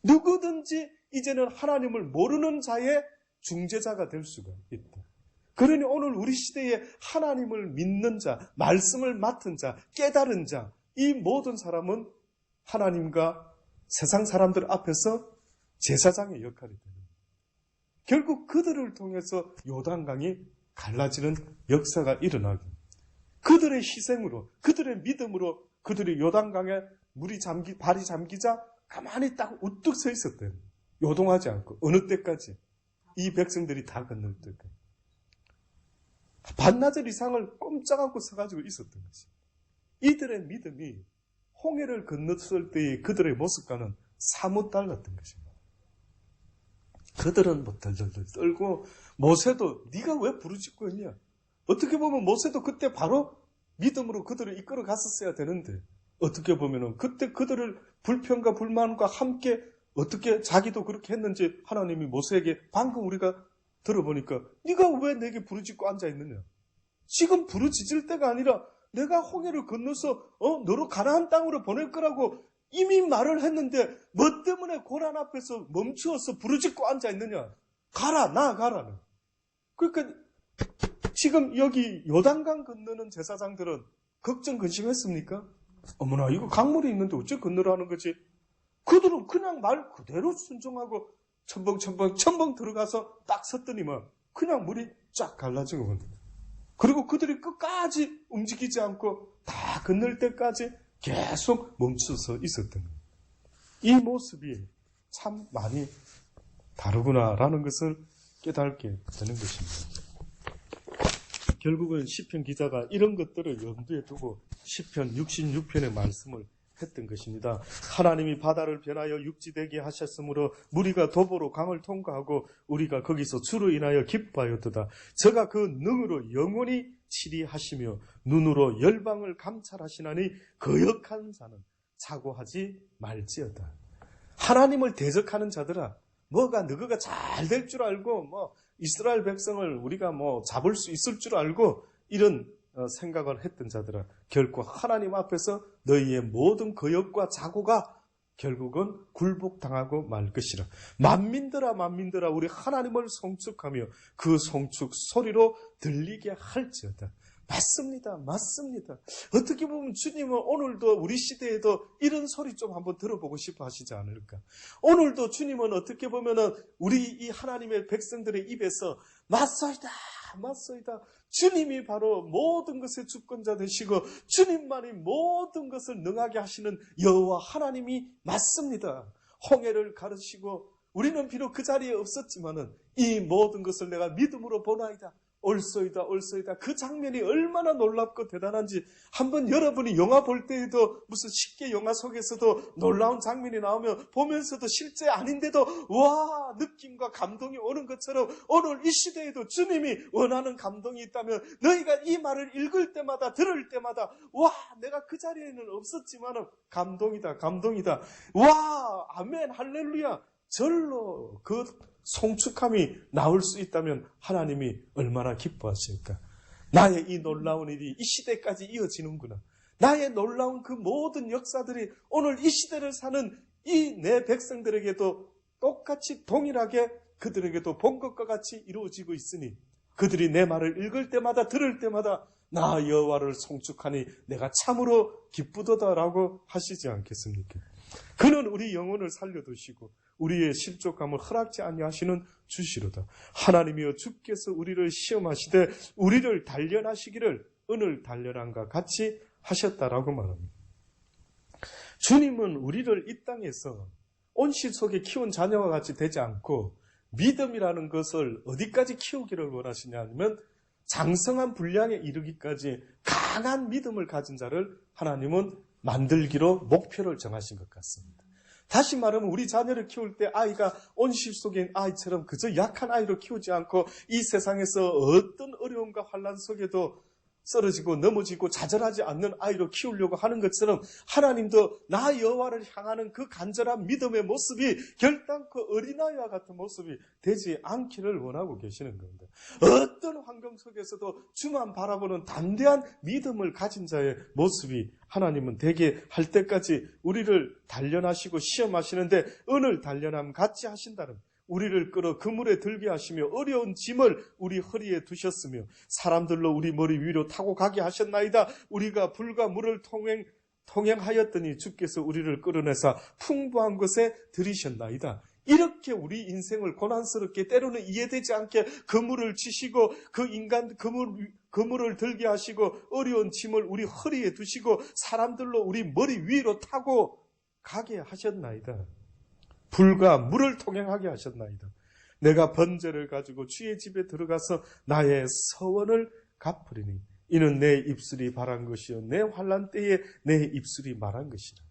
누구든지 이제는 하나님을 모르는 자의 중재자가 될 수가 있다. 그러니 오늘 우리 시대에 하나님을 믿는 자, 말씀을 맡은 자, 깨달은 자, 이 모든 사람은 하나님과 세상 사람들 앞에서 제사장의 역할이 됩니다. 결국 그들을 통해서 요단강이 갈라지는 역사가 일어나고 그들의 희생으로, 그들의 믿음으로 그들이 요단강에 발이 잠기자 가만히 딱 우뚝 서 있었대요. 요동하지 않고 어느 때까지? 이 백성들이 다 건널 때까지. 반나절 이상을 꼼짝 않고 서가지고 있었던 것이. 이들의 믿음이 홍해를 건넜을 때의 그들의 모습과는 사뭇 달랐던 것입니다. 그들은 뭐 덜덜덜 떨고 모세도 네가 왜 부르짖고 있냐? 어떻게 보면 모세도 그때 바로 믿음으로 그들을 이끌어 갔었어야 되는데 어떻게 보면은 그때 그들을 불평과 불만과 함께 어떻게 자기도 그렇게 했는지 하나님이 모세에게 방금 우리가 들어보니까 네가 왜 내게 부르짖고 앉아있느냐? 지금 부르짖을 때가 아니라 내가 홍해를 건너서 너로 가나안 땅으로 보낼 거라고 이미 말을 했는데 뭐 때문에 고난 앞에서 멈추어서 부르짖고 앉아있느냐? 가라, 나아가라는. 그러니까 지금 여기 요단강 건너는 제사장들은 걱정 근심했습니까? 어머나 이거 강물이 있는데 어째 건너라는 거지? 그들은 그냥 말 그대로 순종하고 첨벙 들어가서 딱 섰더니만 그냥 물이 쫙 갈라지고 건너. 그리고 그들이 끝까지 움직이지 않고 다 건널 때까지 계속 멈춰서 있었던 거예요. 이 모습이 참 많이 다르구나라는 것을 깨닫게 되는 것입니다. 결국은 시편 기자가 이런 것들을 염두에 두고 시편 66편의 말씀을 했던 것입니다. 하나님이 바다를 변하여 육지되게 하셨으므로 무리가 도보로 강을 통과하고 우리가 거기서 주로 인하여 기뻐하였도다. 저가 그 능으로 영원히 치리하시며 눈으로 열방을 감찰하시나니 거역한 자는 사고하지 말지어다. 하나님을 대적하는 자들아, 뭐가 너가 잘 될 줄 알고 이스라엘 백성을 우리가 잡을 수 있을 줄 알고 이런 생각을 했던 자들아, 결코 하나님 앞에서 너희의 모든 거역과 자고가 결국은 굴복당하고 말 것이라. 만민들아 우리 하나님을 송축하며 그 송축 소리로 들리게 할지어다. 맞습니다. 어떻게 보면 주님은 오늘도 우리 시대에도 이런 소리 좀 한번 들어보고 싶어 하시지 않을까? 오늘도 주님은 어떻게 보면은 우리 이 하나님의 백성들의 입에서 맞소이다. 주님이 바로 모든 것의 주권자 되시고 주님만이 모든 것을 능하게 하시는 여호와 하나님이 맞습니다. 홍해를 가르시고 우리는 비록 그 자리에 없었지만은 이 모든 것을 내가 믿음으로 보나이다. 올소이다. 그 장면이 얼마나 놀랍고 대단한지 한번 여러분이 영화 볼 때에도 무슨 쉽게 영화 속에서도 놀라운 장면이 나오면 보면서도 실제 아닌데도 와 느낌과 감동이 오는 것처럼 오늘 이 시대에도 주님이 원하는 감동이 있다면 너희가 이 말을 읽을 때마다 들을 때마다 와 내가 그 자리에는 없었지만 감동이다. 와 아멘 할렐루야. 절로 그 송축함이 나올 수 있다면 하나님이 얼마나 기뻐하실까. 나의 이 놀라운 일이 이 시대까지 이어지는구나. 나의 놀라운 그 모든 역사들이 오늘 이 시대를 사는 이 내 백성들에게도 똑같이 동일하게 그들에게도 본 것과 같이 이루어지고 있으니 그들이 내 말을 읽을 때마다 들을 때마다 나 여호와를 송축하니 내가 참으로 기쁘도다라고 하시지 않겠습니까? 그는 우리 영혼을 살려두시고 우리의 실족감을 허락지 아니하시는 주시로다. 하나님이여 주께서 우리를 시험하시되 우리를 단련하시기를 은을 단련함과 같이 하셨다라고 말합니다. 주님은 우리를 이 땅에서 온실 속에 키운 자녀와 같이 되지 않고 믿음이라는 것을 어디까지 키우기를 원하시냐 하면 장성한 분량에 이르기까지 강한 믿음을 가진 자를 하나님은 만들기로 목표를 정하신 것 같습니다. 다시 말하면 우리 자녀를 키울 때 아이가 온실 속의 아이처럼 그저 약한 아이로 키우지 않고 이 세상에서 어떤 어려움과 환난 속에도 쓰러지고 넘어지고 좌절하지 않는 아이로 키우려고 하는 것처럼 하나님도 나 여호와를 향하는 그 간절한 믿음의 모습이 결단코 어린아이와 같은 모습이 되지 않기를 원하고 계시는 겁니다. 어떤 환경 속에서도 주만 바라보는 담대한 믿음을 가진 자의 모습이 하나님은 되게 할 때까지 우리를 단련하시고 시험하시는데 오늘 단련함 같이 하신다는, 우리를 끌어 그물에 들게 하시며 어려운 짐을 우리 허리에 두셨으며 사람들로 우리 머리 위로 타고 가게 하셨나이다. 우리가 불과 물을 통행하였더니 주께서 우리를 끌어내사 풍부한 곳에 들이셨나이다. 이렇게 우리 인생을 고난스럽게 때로는 이해되지 않게 그물을 치시고 그 인간 그물을 들게 하시고 어려운 짐을 우리 허리에 두시고 사람들로 우리 머리 위로 타고 가게 하셨나이다. 불과 물을 통행하게 하셨나이다. 내가 번제를 가지고 주의 집에 들어가서 나의 서원을 갚으리니 이는 내 입술이 바란 것이요 내 환난 때에 내 입술이 말한 것이라.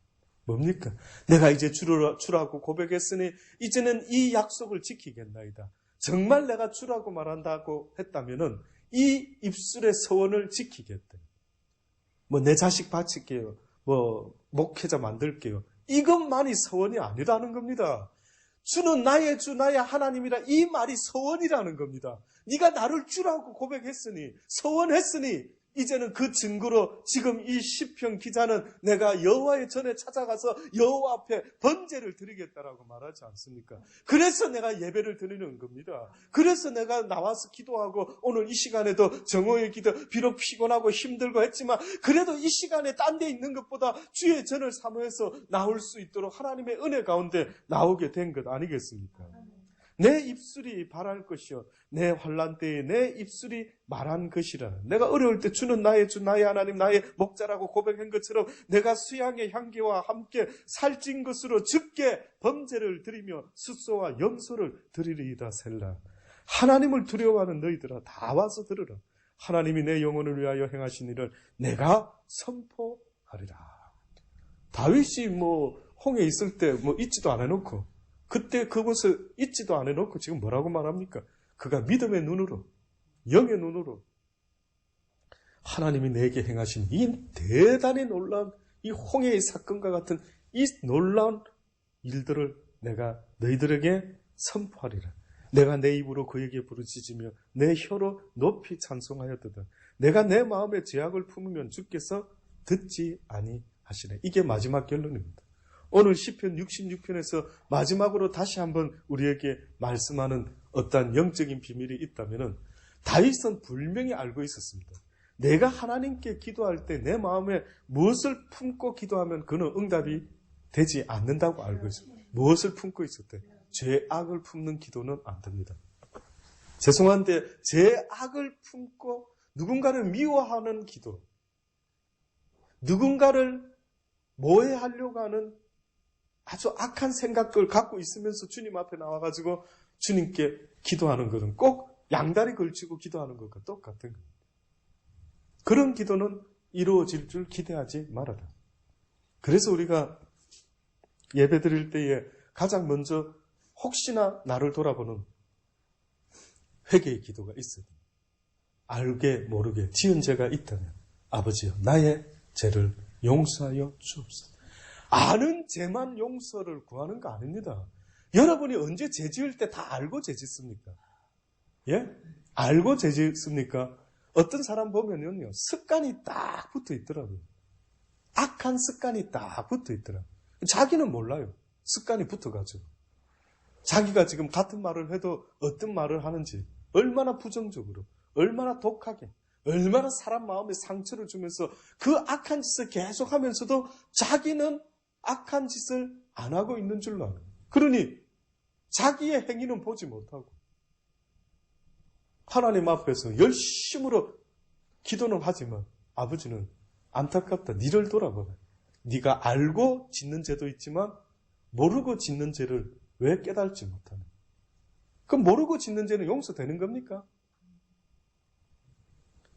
뭡니까? 내가 이제 주라고 고백했으니 이제는 이 약속을 지키겠나이다. 정말 내가 주라고 말한다고 했다면은 이 입술의 서원을 지키겠다. 내 자식 바칠게요. 목회자 만들게요. 이것만이 서원이 아니라는 겁니다. 주는 나의 주 나의 하나님이라 이 말이 서원이라는 겁니다. 네가 나를 주라고 고백했으니 서원했으니 이제는 그 증거로 지금 이 시편 기자는 내가 여호와의 전에 찾아가서 여호와 앞에 번제를 드리겠다라고 말하지 않습니까? 그래서 내가 예배를 드리는 겁니다. 그래서 내가 나와서 기도하고 오늘 이 시간에도 정오의 기도, 비록 피곤하고 힘들고 했지만 그래도 이 시간에 딴 데 있는 것보다 주의 전을 사모해서 나올 수 있도록 하나님의 은혜 가운데 나오게 된 것 아니겠습니까? 내 입술이 바랄 것이요 내 환난 때에 내 입술이 말한 것이라. 내가 어려울 때 주는 나의 주 나의 하나님 나의 목자라고 고백한 것처럼 내가 수양의 향기와 함께 살찐 것으로 주께 번제를 드리며 숫소와 염소를 드리리이다 셀라. 하나님을 두려워하는 너희들아 다 와서 들으라. 하나님이 내 영혼을 위하여 행하신 일을 내가 선포하리라. 다윗이 홍해 있을 때 잊지도 안 해놓고 그때 그것을 잊지도 안 해놓고 지금 뭐라고 말합니까? 그가 믿음의 눈으로, 영의 눈으로 하나님이 내게 행하신 이 대단히 놀라운 이 홍해의 사건과 같은 이 놀라운 일들을 내가 너희들에게 선포하리라. 내가 내 입으로 그에게 부르짖으며 내 혀로 높이 찬송하였거든. 내가 내 마음에 죄악을 품으면 주께서 듣지 아니하시네. 이게 마지막 결론입니다. 오늘 시편 66편에서 마지막으로 다시 한번 우리에게 말씀하는 어떤 영적인 비밀이 있다면 다윗은 분명히 알고 있었습니다. 내가 하나님께 기도할 때 내 마음에 무엇을 품고 기도하면 그는 응답이 되지 않는다고 알고 있습니다. 무엇을 품고 있었대? 죄악을 품는 기도는 안 됩니다. 죄송한데 죄악을 품고 누군가를 미워하는 기도, 누군가를 모해하려고 하는 아주 악한 생각을 갖고 있으면서 주님 앞에 나와가지고 주님께 기도하는 것은 꼭 양다리 걸치고 기도하는 것과 똑같은 거예요. 그런 기도는 이루어질 줄 기대하지 말아라. 그래서 우리가 예배 드릴 때에 가장 먼저 혹시나 나를 돌아보는 회개의 기도가 있어요. 알게 모르게 지은 죄가 있다면 아버지여 나의 죄를 용서하여 주옵소서. 아는 죄만 용서를 구하는 거 아닙니다. 여러분이 언제 죄 지을 때 다 알고 죄 짓습니까? 예? 알고 죄 짓습니까? 어떤 사람 보면요, 습관이 딱 붙어 있더라고요. 악한 습관이 딱 붙어 있더라고요. 자기는 몰라요. 습관이 붙어가지고. 자기가 지금 같은 말을 해도 어떤 말을 하는지, 얼마나 부정적으로, 얼마나 독하게, 얼마나 사람 마음에 상처를 주면서 그 악한 짓을 계속 하면서도 자기는 악한 짓을 안 하고 있는 줄로 알아요. 그러니 자기의 행위는 보지 못하고 하나님 앞에서 열심으로 기도는 하지만 아버지는 안타깝다. 니를 돌아봐라. 네가 알고 짓는 죄도 있지만 모르고 짓는 죄를 왜 깨달지 못하는? 그럼 모르고 짓는 죄는 용서되는 겁니까?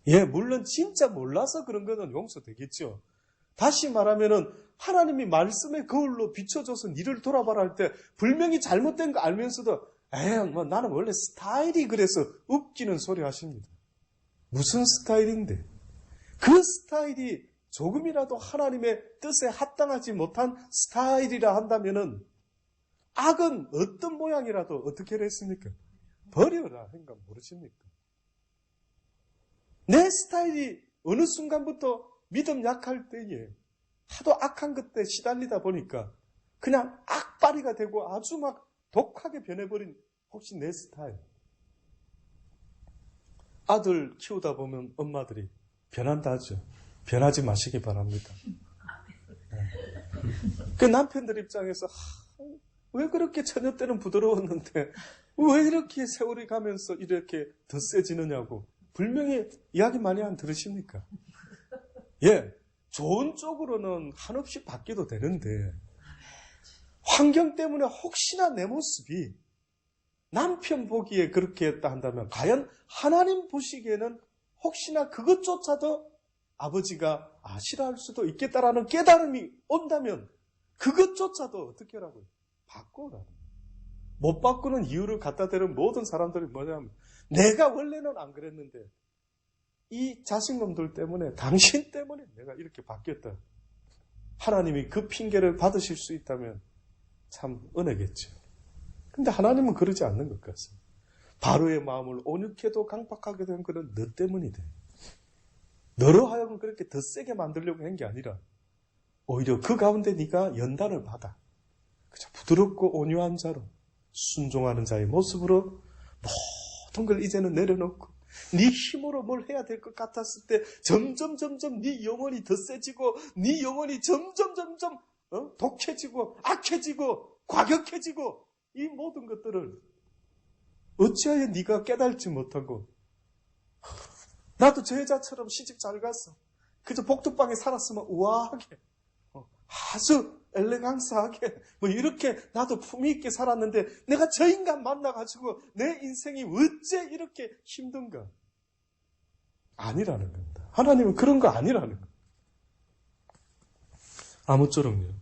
예, 물론 진짜 몰라서 그런 거는 용서되겠죠. 다시 말하면은 하나님이 말씀의 거울로 비춰줘서 니를 돌아봐라 할 때 분명히 잘못된 거 알면서도 나는 원래 스타일이 그래서 웃기는 소리 하십니다. 무슨 스타일인데? 그 스타일이 조금이라도 하나님의 뜻에 합당하지 못한 스타일이라 한다면은 악은 어떤 모양이라도 어떻게 했습니까? 버려라 한가 모르십니까? 내 스타일이 어느 순간부터 믿음 약할 때에 하도 악한 것에 시달리다 보니까 그냥 악바리가 되고 아주 막 독하게 변해버린 혹시 내 스타일. 아들 키우다 보면 엄마들이 변한다 하죠. 변하지 마시기 바랍니다. 그 남편들 입장에서 왜 그렇게 처녀 때는 부드러웠는데 왜 이렇게 세월이 가면서 이렇게 더 세지느냐고 분명히 이야기 많이 안 들으십니까? 예, 좋은 쪽으로는 한없이 바뀌어도 되는데 환경 때문에 혹시나 내 모습이 남편 보기에 그렇게 했다 한다면 과연 하나님 보시기에는 혹시나 그것조차도 아버지가 싫어할 수도 있겠다라는 깨달음이 온다면 그것조차도 어떻게 하라고요? 바꾸라고. 못 바꾸는 이유를 갖다 대는 모든 사람들이 뭐냐면 내가 원래는 안 그랬는데 이 자신감들 때문에 당신 때문에 내가 이렇게 바뀌었다. 하나님이 그 핑계를 받으실 수 있다면 참 은혜겠죠. 근데 하나님은 그러지 않는 것 같습니다. 바로의 마음을 온유케도 강팍하게 된 그는 너 때문이다. 너로 하여금 그렇게 더 세게 만들려고 한 게 아니라 오히려 그 가운데 네가 연단을 받아. 그저 부드럽고 온유한 자로 순종하는 자의 모습으로 모든 걸 이제는 내려놓고 네 힘으로 뭘 해야 될 것 같았을 때 점점 네 영혼이 더 세지고 네 영혼이 점점 독해지고 악해지고 과격해지고 이 모든 것들을 어찌하여 네가 깨달지 못하고 나도 저 여자처럼 시집 잘 갔어. 그저 복덕방에 살았으면 우아하게 아주 엘레강스하게 뭐 이렇게 나도 품위 있게 살았는데 내가 저 인간 만나가지고 내 인생이 어째 이렇게 힘든가? 아니라는 겁니다. 하나님은 그런 거 아니라는 겁니다. 아무쪼록요.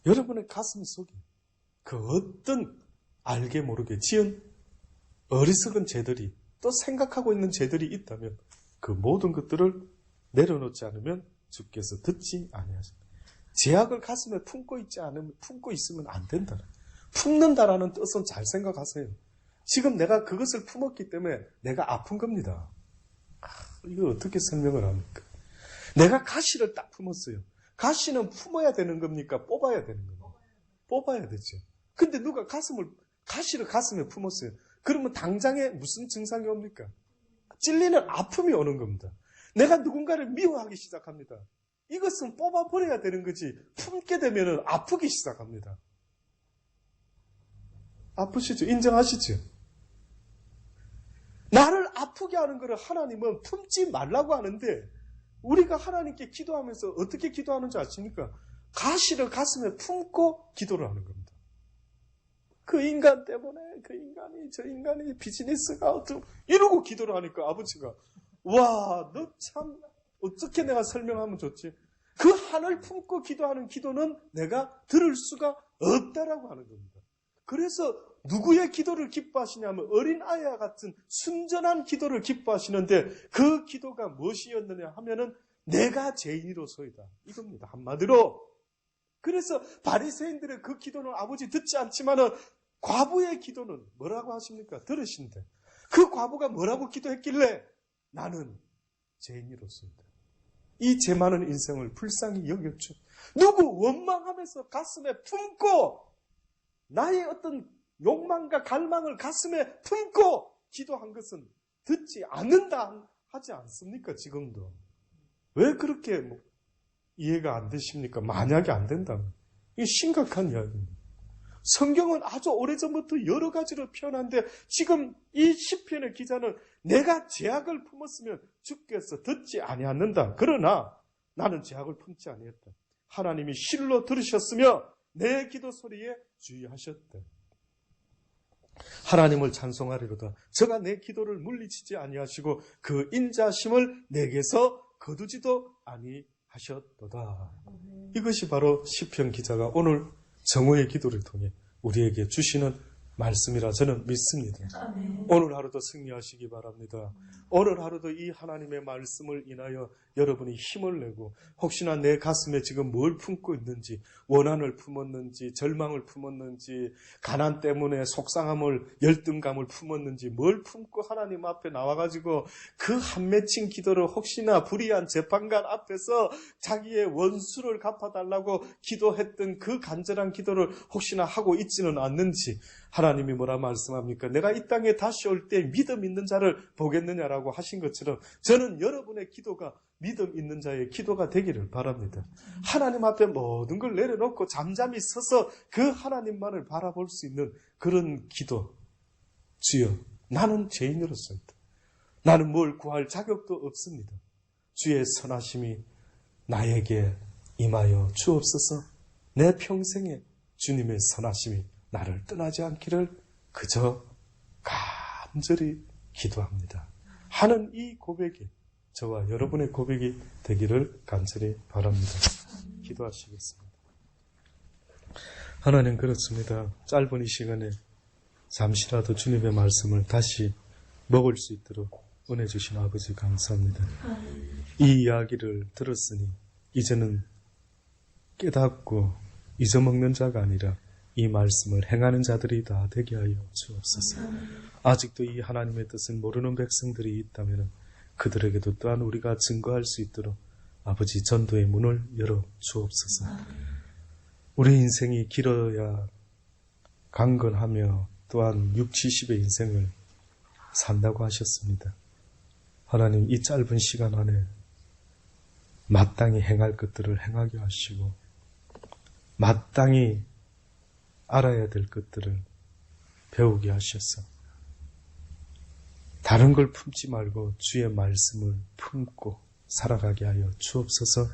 여러분의 가슴 속에 그 어떤 알게 모르게 지은 어리석은 죄들이 또 생각하고 있는 죄들이 있다면 그 모든 것들을 내려놓지 않으면 주께서 듣지 아니하십니다. 죄악을 가슴에 품고 있으면 안 된다. 품는다라는 뜻은 잘 생각하세요. 지금 내가 그것을 품었기 때문에 내가 아픈 겁니다. 이거 어떻게 설명을 합니까? 내가 가시를 딱 품었어요. 가시는 품어야 되는 겁니까? 뽑아야 되는 겁니까? 뽑아야 되죠. 근데 누가 가시를 가슴에 품었어요. 그러면 당장에 무슨 증상이 옵니까? 찔리는 아픔이 오는 겁니다. 내가 누군가를 미워하기 시작합니다. 이것은 뽑아버려야 되는 거지 품게 되면 아프기 시작합니다. 아프시죠? 인정하시죠? 나를 아프게 하는 것을 하나님은 품지 말라고 하는데 우리가 하나님께 기도하면서 어떻게 기도하는지 아십니까? 가시를 가슴에 품고 기도를 하는 겁니다. 그 인간 때문에 저 인간이 비즈니스가 어쩌고 이러고 기도를 하니까 아버지가 와, 너 참 어떻게 내가 설명하면 좋지? 그 한을 품고 기도하는 기도는 내가 들을 수가 없다라고 하는 겁니다. 그래서 누구의 기도를 기뻐하시냐면 어린아이와 같은 순전한 기도를 기뻐하시는데 그 기도가 무엇이었느냐 하면은 내가 죄인이로소이다. 이겁니다. 한마디로. 그래서 바리새인들의 그 기도는 아버지 듣지 않지만은 과부의 기도는 뭐라고 하십니까? 들으신대. 그 과부가 뭐라고 기도했길래 나는 죄인이로소이다. 이 죄 많은 인생을 불쌍히 여겼죠. 누구 원망하면서 가슴에 품고 나의 어떤 욕망과 갈망을 가슴에 품고 기도한 것은 듣지 않는다 하지 않습니까? 지금도. 왜 그렇게 이해가 안 되십니까? 만약에 안 된다면. 이게 심각한 이야기입니다. 성경은 아주 오래전부터 여러 가지로 표현한데 지금 이 시편의 기자는 내가 죄악을 품었으면 주께서 듣지 아니하는다. 그러나 나는 죄악을 품지 아니했다. 하나님이 실로 들으셨으며 내 기도 소리에 주의하셨다. 하나님을 찬송하리로다. 저가 내 기도를 물리치지 아니하시고 그 인자심을 내게서 거두지도 아니하셨도다. 이것이 바로 시편 기자가 오늘 정오의 기도를 통해 우리에게 주시는 말씀이라 저는 믿습니다. 오늘 하루도 승리하시기 바랍니다. 오늘 하루도 이 하나님의 말씀을 인하여 여러분이 힘을 내고 혹시나 내 가슴에 지금 뭘 품고 있는지, 원한을 품었는지, 절망을 품었는지, 가난 때문에 속상함을, 열등감을 품었는지, 뭘 품고 하나님 앞에 나와가지고 그 한 맺힌 기도를 혹시나 불의한 재판관 앞에서 자기의 원수를 갚아달라고 기도했던 그 간절한 기도를 혹시나 하고 있지는 않는지, 하나님이 뭐라 말씀합니까? 내가 이 땅에 다시 올 때 믿음 있는 자를 보겠느냐라고 하신 것처럼 저는 여러분의 기도가 믿음 있는 자의 기도가 되기를 바랍니다. 하나님 앞에 모든 걸 내려놓고 잠잠히 서서 그 하나님만을 바라볼 수 있는 그런 기도. 주여, 나는 죄인으로서이다. 나는 뭘 구할 자격도 없습니다. 주의 선하심이 나에게 임하여 주옵소서. 내 평생에 주님의 선하심이 나를 떠나지 않기를 그저 간절히 기도합니다. 하는 이 고백이 저와 여러분의 고백이 되기를 간절히 바랍니다. 기도하시겠습니다. 하나님, 그렇습니다. 짧은 이 시간에 잠시라도 주님의 말씀을 다시 먹을 수 있도록 은혜 주신 아버지 감사합니다. 이 이야기를 들었으니 이제는 깨닫고 잊어먹는 자가 아니라 이 말씀을 행하는 자들이 다 되게 하여 주옵소서. 아직도 이 하나님의 뜻을 모르는 백성들이 있다면 그들에게도 또한 우리가 증거할 수 있도록 아버지 전도의 문을 열어 주옵소서. 우리 인생이 길어야 강건하며 또한 60, 70의 인생을 산다고 하셨습니다. 하나님, 이 짧은 시간 안에 마땅히 행할 것들을 행하게 하시고 마땅히 알아야 될 것들을 배우게 하셔서 다른 걸 품지 말고 주의 말씀을 품고 살아가게 하여 주옵소서.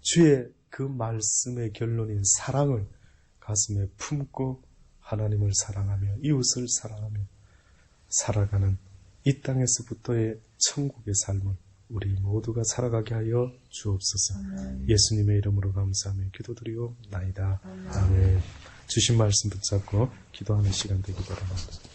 주의 그 말씀의 결론인 사랑을 가슴에 품고 하나님을 사랑하며 이웃을 사랑하며 살아가는 이 땅에서부터의 천국의 삶을 우리 모두가 살아가게 하여 주옵소서. 예수님의 이름으로 감사하며 기도드리옵나이다. 아멘. 주신 말씀 붙잡고 기도하는 시간 되기 바랍니다.